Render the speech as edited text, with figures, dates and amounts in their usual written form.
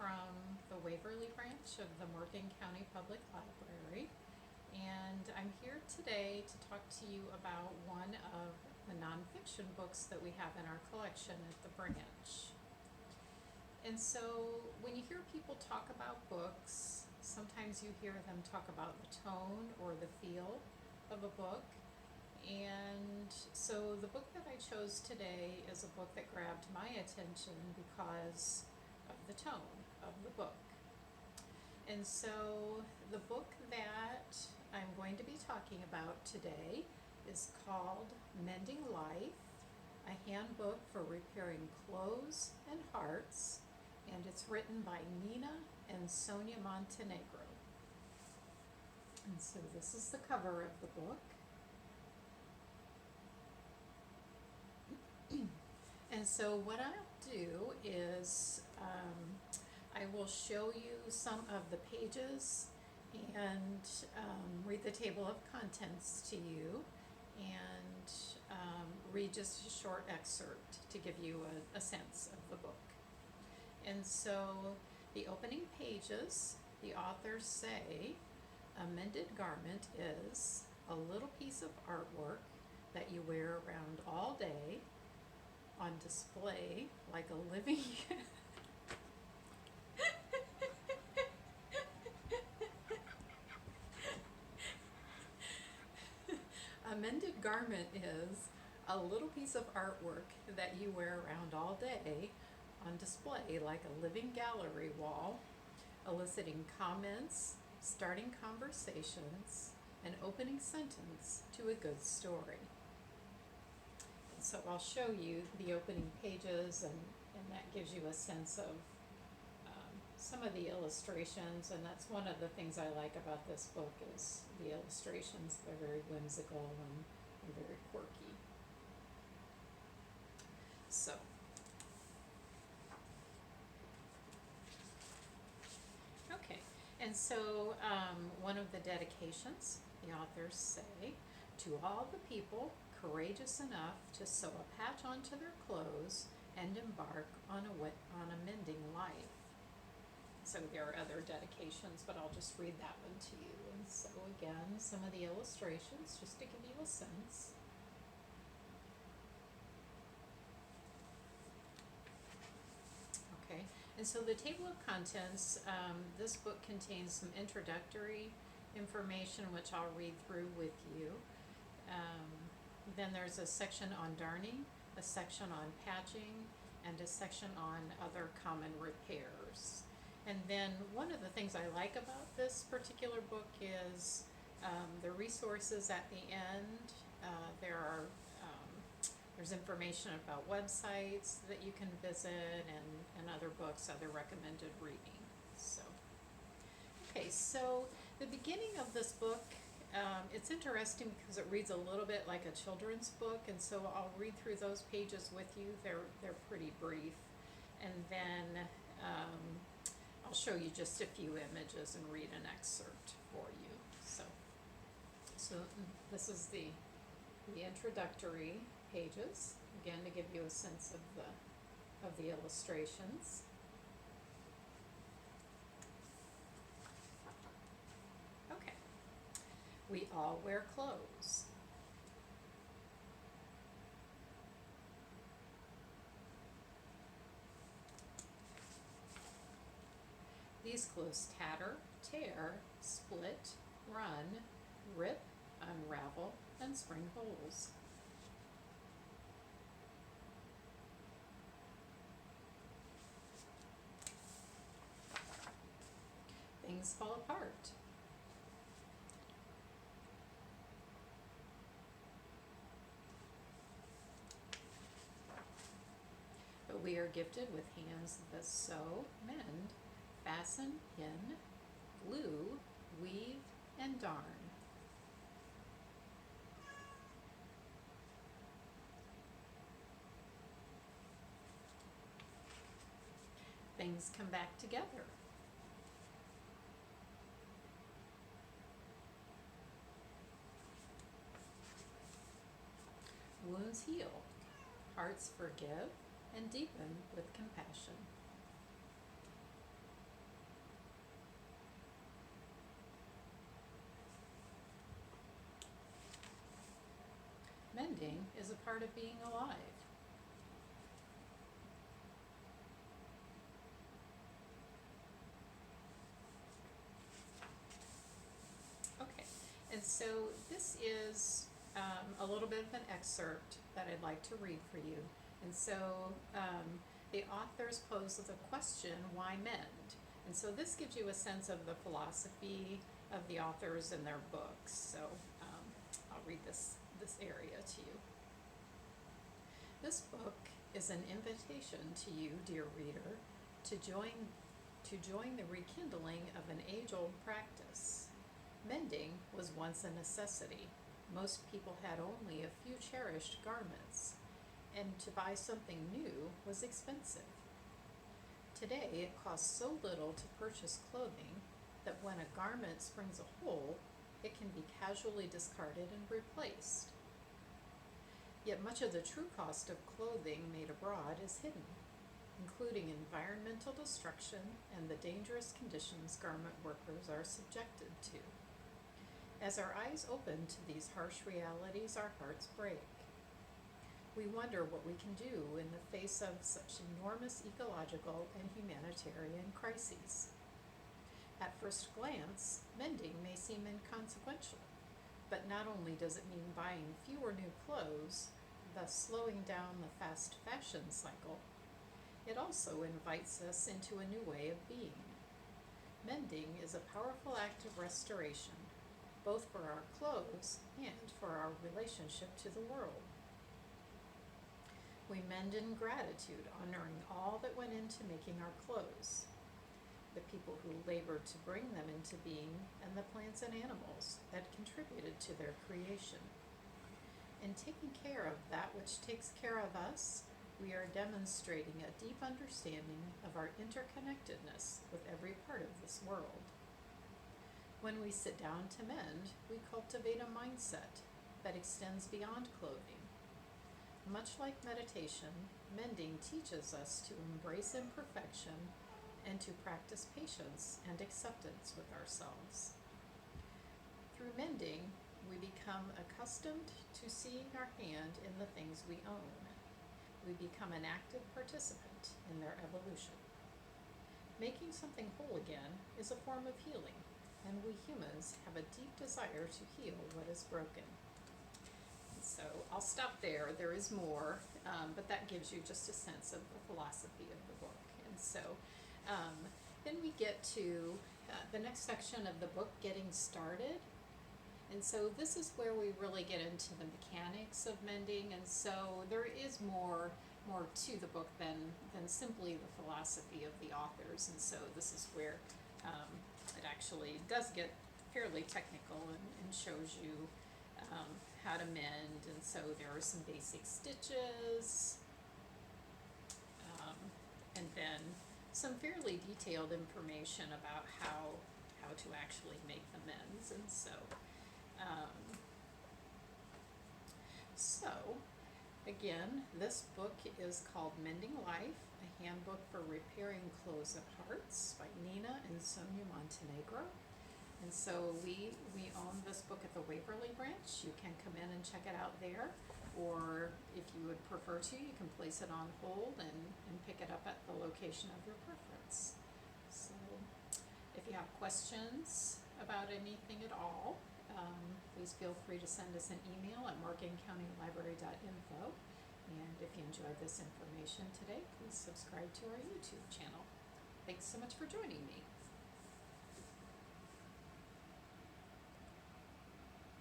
from the Waverly Branch of the Morgan County Public Library, and I'm here today to talk to you about one of the nonfiction books that we have in our collection at the branch. And so when you hear people talk about books, sometimes you hear them talk about the tone or the feel of a book. And so the book that I chose today is a book that grabbed my attention because of the tone of the book. And so the book that I'm going to be talking about today is called Mending Life, a handbook for repairing clothes and hearts, and it's written by Nina and Sonia Montenegro. And so this is the cover of the book. And so what I'll do is I will show you some of the pages and read the table of contents to you and read just a short excerpt to give you a sense of the book. And so the opening pages, the authors say, a mended garment is a little piece of artwork that you wear around all day, on display like a living A mended garment is a little piece of artwork that you wear around all day, on display like a living gallery wall, eliciting comments, starting conversations, and opening sentence to a good story. So I'll show you the opening pages, and that gives you a sense of some of the illustrations, and that's one of the things I like about this book is the illustrations. They're very whimsical and very quirky. So, okay, and so one of the dedications, the authors say, to all the people courageous enough to sew a patch onto their clothes and embark on a mending life. So there are other dedications, but I'll just read that one to you. And so again, some of the illustrations, just to give you a sense. Okay, and so the table of contents, this book contains some introductory information, which I'll read through with you. Then there's a section on darning, a section on patching, and a section on other common repairs. And then one of the things I like about this particular book is the resources at the end. There's information about websites that you can visit and other books, other recommended reading. So, okay, so the beginning of this book, it's interesting because it reads a little bit like a children's book, and so I'll read through those pages with you. They're pretty brief, and then I'll show you just a few images and read an excerpt for you. So this is the introductory pages, again to give you a sense of the illustrations. Okay, we all wear clothes. These clothes tatter, tear, split, run, rip, unravel, and spring holes. Things fall apart. But we are gifted with hands that sew, mend, fasten, pin, glue, weave, and darn. Things come back together. Wounds heal, hearts forgive, and deepen with compassion. mending is a part of being alive. Okay, and so this is a little bit of an excerpt that I'd like to read for you. And so the authors pose the question, why mend? And so this gives you a sense of the philosophy of the authors and their books. So I'll read this area to you. This book is an invitation to you, dear reader, to join the rekindling of an age-old practice. Mending was once a necessity. Most people had only a few cherished garments, and to buy something new was expensive. Today, it costs so little to purchase clothing that when a garment springs a hole, it can be casually discarded and replaced. Yet much of the true cost of clothing made abroad is hidden, including environmental destruction and the dangerous conditions garment workers are subjected to. As our eyes open to these harsh realities, our hearts break. We wonder what we can do in the face of such enormous ecological and humanitarian crises. At first glance, mending may seem inconsequential, but not only does it mean buying fewer new clothes, thus slowing down the fast fashion cycle, it also invites us into a new way of being. Mending is a powerful act of restoration, both for our clothes and for our relationship to the world. We mend in gratitude, honoring all that went into making our clothes, the people who labored to bring them into being, and the plants and animals that contributed to their creation. In taking care of that which takes care of us, we are demonstrating a deep understanding of our interconnectedness with every part of this world. When we sit down to mend, we cultivate a mindset that extends beyond clothing. Much like meditation, mending teaches us to embrace imperfection and to practice patience and acceptance with ourselves. Through mending, we become accustomed to seeing our hand in the things we own. We become an active participant in their evolution. Making something whole again is a form of healing, and we humans have a deep desire to heal what is broken. So I'll stop there. There is more, but that gives you just a sense of the philosophy of the book. And so then we get to the next section of the book, Getting Started. And so this is where we really get into the mechanics of mending. And so there is more to the book than simply the philosophy of the authors. And so this is where it actually does get fairly technical and shows you how to mend. And so there are some basic stitches, and then some fairly detailed information about how to actually make the mends. And so again, this book is called Mending Life, a handbook for repairing clothes and hearts by Nina and Sonia Montenegro. And so we own this book at the Waverly Branch. You can come in and check it out there, or if you would prefer to, you can place it on hold and pick it up at the location of your preference. So if you have questions about anything at all, please feel free to send us an email at morgancountylibrary.info. And if you enjoyed this information today, please subscribe to our YouTube channel. Thanks so much for joining me.